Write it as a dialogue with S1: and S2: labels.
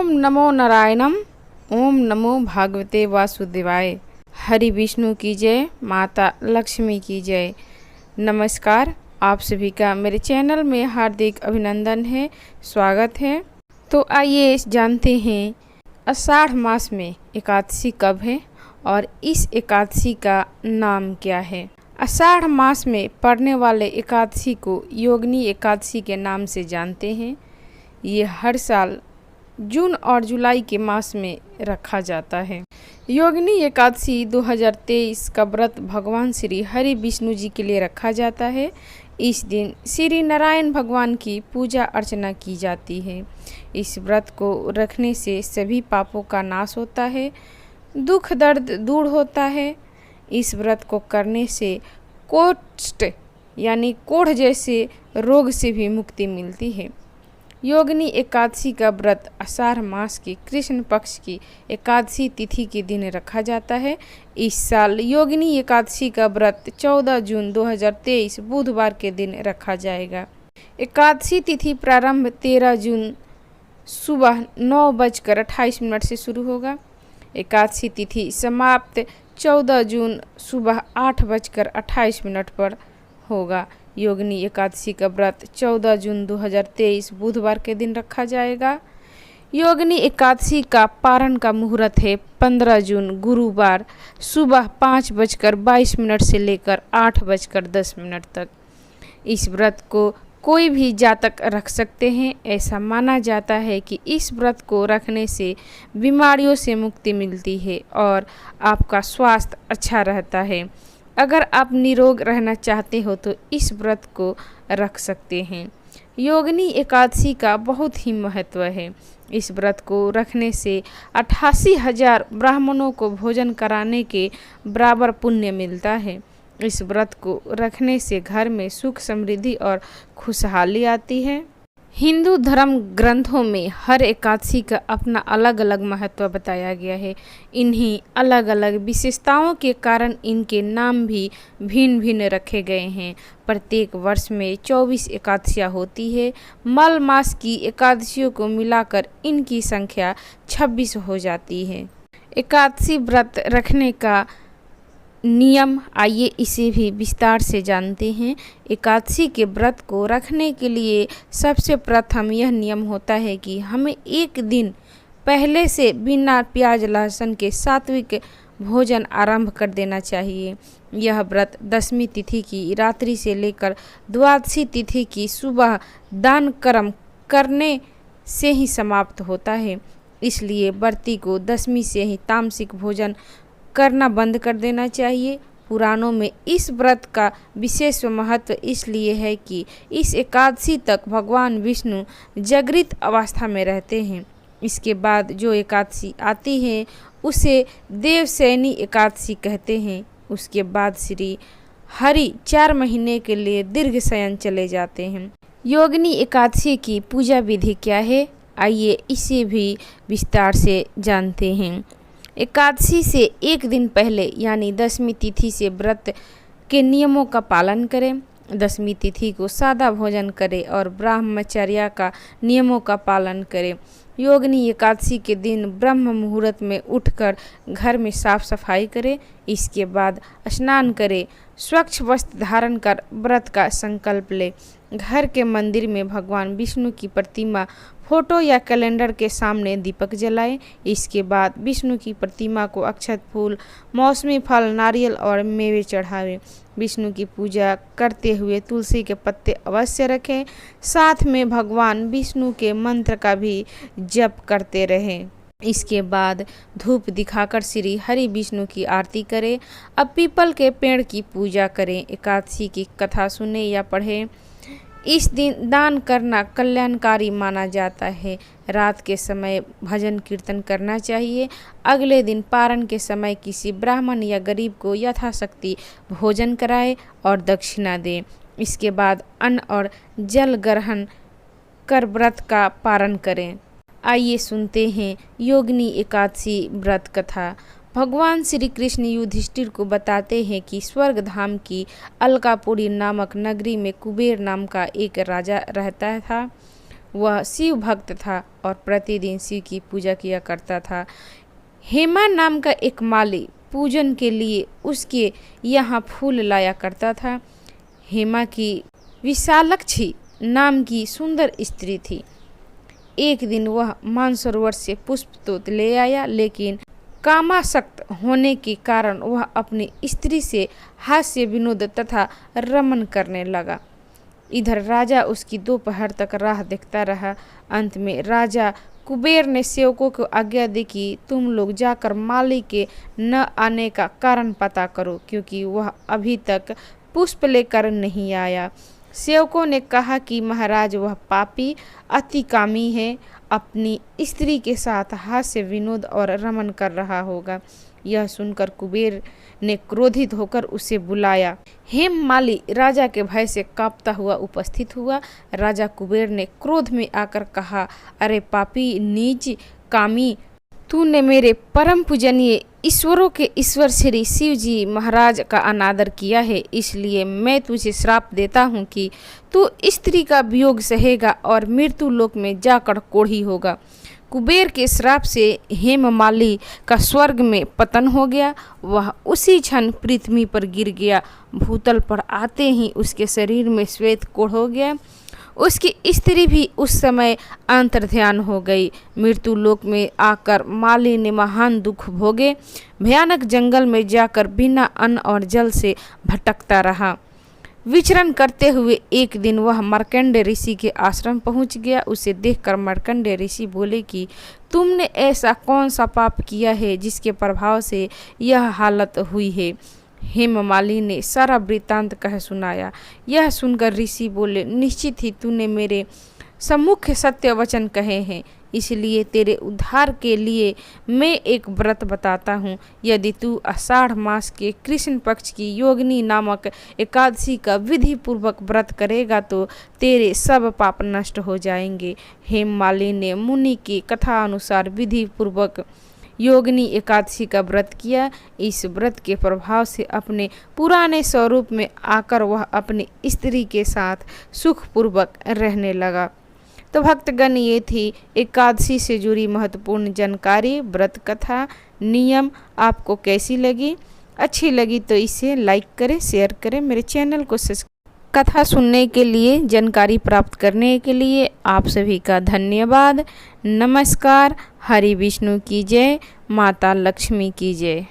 S1: ओम नमो नारायणम। ओम नमो भागवते वासुदेवाय। हरि विष्णु की जय, माता लक्ष्मी की जय। नमस्कार, आप सभी का मेरे चैनल में हार्दिक अभिनंदन है, स्वागत है। तो आइए जानते हैं आषाढ़ मास में एकादशी कब है और इस एकादशी का नाम क्या है। आषाढ़ मास में पड़ने वाले एकादशी को योगिनी एकादशी के नाम से जानते हैं। ये हर साल जून और जुलाई के मास में रखा जाता है। योगिनी एकादशी 2023 का व्रत भगवान श्री हरि विष्णु जी के लिए रखा जाता है। इस दिन श्री नारायण भगवान की पूजा अर्चना की जाती है। इस व्रत को रखने से सभी पापों का नाश होता है, दुख दर्द दूर होता है। इस व्रत को करने से कोष्ठ यानी कोढ़ जैसे रोग से भी मुक्ति मिलती है। योगिनी एकादशी का व्रत आषाढ़ मास की कृष्ण पक्ष की एकादशी तिथि के दिन रखा जाता है। इस साल योगिनी एकादशी का व्रत 14 जून 2023 बुधवार के दिन रखा जाएगा। एकादशी तिथि प्रारंभ 13 जून सुबह 9:28 से शुरू होगा। एकादशी तिथि समाप्त 14 जून सुबह 8:28 पर होगा। योगिनी एकादशी का व्रत 14 जून 2023 बुधवार के दिन रखा जाएगा। योगिनी एकादशी का पारण का मुहूर्त है 15 जून गुरुवार सुबह 5:22 से लेकर 8:10 तक। इस व्रत को कोई भी जातक रख सकते हैं। ऐसा माना जाता है कि इस व्रत को रखने से बीमारियों से मुक्ति मिलती है और आपका स्वास्थ्य अच्छा रहता है। अगर आप निरोग रहना चाहते हो तो इस व्रत को रख सकते हैं। योगिनी एकादशी का बहुत ही महत्व है। इस व्रत को रखने से 88,000 ब्राह्मणों को भोजन कराने के बराबर पुण्य मिलता है। इस व्रत को रखने से घर में सुख समृद्धि और खुशहाली आती है। हिंदू धर्म ग्रंथों में हर एकादशी का अपना अलग अलग महत्व बताया गया है। इन्हीं अलग अलग विशेषताओं के कारण इनके नाम भी भिन्न भिन्न रखे गए हैं। प्रत्येक वर्ष में 24 एकादशियाँ होती है। मल मास की एकादशियों को मिलाकर इनकी संख्या 26 हो जाती है। एकादशी व्रत रखने का नियम, आइए इसे भी विस्तार से जानते हैं। एकादशी के व्रत को रखने के लिए सबसे प्रथम यह नियम होता है कि हमें एक दिन पहले से बिना प्याज लहसुन के सात्विक भोजन आरंभ कर देना चाहिए। यह व्रत दशमी तिथि की रात्रि से लेकर द्वादशी तिथि की सुबह दान कर्म करने से ही समाप्त होता है। इसलिए व्रती को दशमी से ही तामसिक भोजन करना बंद कर देना चाहिए। पुराणों में इस व्रत का विशेष महत्व इसलिए है कि इस एकादशी तक भगवान विष्णु जागृत अवस्था में रहते हैं। इसके बाद जो एकादशी आती है उसे देवशयनी एकादशी कहते हैं। उसके बाद श्री हरि 4 महीने के लिए दीर्घ शयन चले जाते हैं। योगिनी एकादशी की पूजा विधि क्या है, आइए इसे भी विस्तार से जानते हैं। एकादशी से एक दिन पहले यानी दशमी तिथि से व्रत के नियमों का पालन करें। दशमी तिथि को सादा भोजन करें और ब्रह्मचर्या का नियमों का पालन करें। योगिनी एकादशी के दिन ब्रह्म मुहूर्त में उठकर घर में साफ सफाई करें। इसके बाद स्नान करें, स्वच्छ वस्त्र धारण कर व्रत का संकल्प लें। घर के मंदिर में भगवान विष्णु की प्रतिमा, फोटो या कैलेंडर के सामने दीपक जलाएं। इसके बाद विष्णु की प्रतिमा को अक्षत फूल, मौसमी फल, नारियल और मेवे चढ़ावें। विष्णु की पूजा करते हुए तुलसी के पत्ते अवश्य रखें। साथ में भगवान विष्णु के मंत्र का भी जप करते रहें। इसके बाद धूप दिखाकर श्री हरि विष्णु की आरती करें। अब पीपल के पेड़ की पूजा करें। एकादशी की कथा सुने या पढ़ें। इस दिन दान करना कल्याणकारी माना जाता है। रात के समय भजन कीर्तन करना चाहिए। अगले दिन पारण के समय किसी ब्राह्मण या गरीब को यथाशक्ति भोजन कराएं और दक्षिणा दें। इसके बाद अन्न और जल ग्रहण कर व्रत का पारण करें। आइए सुनते हैं योगिनी एकादशी व्रत कथा। भगवान श्री कृष्ण युधिष्ठिर को बताते हैं कि स्वर्ग धाम की अलकापुरी नामक नगरी में कुबेर नाम का एक राजा रहता था। वह शिव भक्त था और प्रतिदिन शिव की पूजा किया करता था। हेमा नाम का एक माली पूजन के लिए उसके यहाँ फूल लाया करता था। हेमा की विशालक्षी नाम की सुंदर स्त्री थी। एक दिन वह मानसरोवर से पुष्प तो ले आया, लेकिन कामासक्त होने के कारण वह अपनी स्त्री से हास्य विनोद तथा रमन करने लगा। इधर राजा उसकी दोपहर तक राह देखता रहा। अंत में राजा कुबेर ने सेवकों को आज्ञा दी कि तुम लोग जाकर माली के न आने का कारण पता करो, क्योंकि वह अभी तक पुष्प लेकर नहीं आया। सेवकों ने कहा कि महाराज, वह पापी अतिकामी है, अपनी स्त्री के साथ हास्य विनोद और रमन कर रहा होगा। यह सुनकर कुबेर ने क्रोधित होकर उसे बुलाया। हेममाली राजा के भय से कांपता हुआ उपस्थित हुआ। राजा कुबेर ने क्रोध में आकर कहा, अरे पापी नीच कामी, तूने मेरे परम पूजनीय ईश्वरों के ईश्वर श्री शिव जी महाराज का अनादर किया है, इसलिए मैं तुझे श्राप देता हूँ कि तू स्त्री का वियोग सहेगा और मृत्यु लोक में जाकर कोढ़ी होगा। कुबेर के श्राप से हेममाली का स्वर्ग में पतन हो गया। वह उसी क्षण पृथ्वी पर गिर गया। भूतल पर आते ही उसके शरीर में श्वेत कोढ़ हो गया। उसकी स्त्री भी उस समय अंतर्ध्यान हो गई। मृत्यु लोक में आकर माली ने महान दुख भोगे। भयानक जंगल में जाकर बिना अन्न और जल से भटकता रहा। विचरण करते हुए एक दिन वह मार्कंडेय ऋषि के आश्रम पहुंच गया। उसे देखकर मार्कंडेय ऋषि बोले कि तुमने ऐसा कौन सा पाप किया है जिसके प्रभाव से यह हालत हुई है। हेममाली ने सारा वृत्तांत कह सुनाया। यह सुनकर ऋषि बोले, निश्चित ही तूने मेरे सम्मुख सत्य वचन कहे हैं, इसलिए तेरे उद्धार के लिए मैं एक व्रत बताता हूँ। यदि तू आषाढ़ मास के कृष्ण पक्ष की योगिनी नामक एकादशी का विधि पूर्वक व्रत करेगा तो तेरे सब पाप नष्ट हो जाएंगे। हेममाली ने मुनि की कथा अनुसार विधि पूर्वक योगिनी एकादशी का व्रत किया। इस व्रत के प्रभाव से अपने पुराने स्वरूप में आकर वह अपनी स्त्री के साथ सुखपूर्वक रहने लगा। तो भक्तगण, ये थी एकादशी से जुड़ी महत्वपूर्ण जानकारी, व्रत कथा, नियम। आपको कैसी लगी? अच्छी लगी तो इसे लाइक करें, शेयर करें। मेरे चैनल को कथा सुनने के लिए, जानकारी प्राप्त करने के लिए आप सभी का धन्यवाद। नमस्कार। हरि विष्णु की जय, माता लक्ष्मी की जय।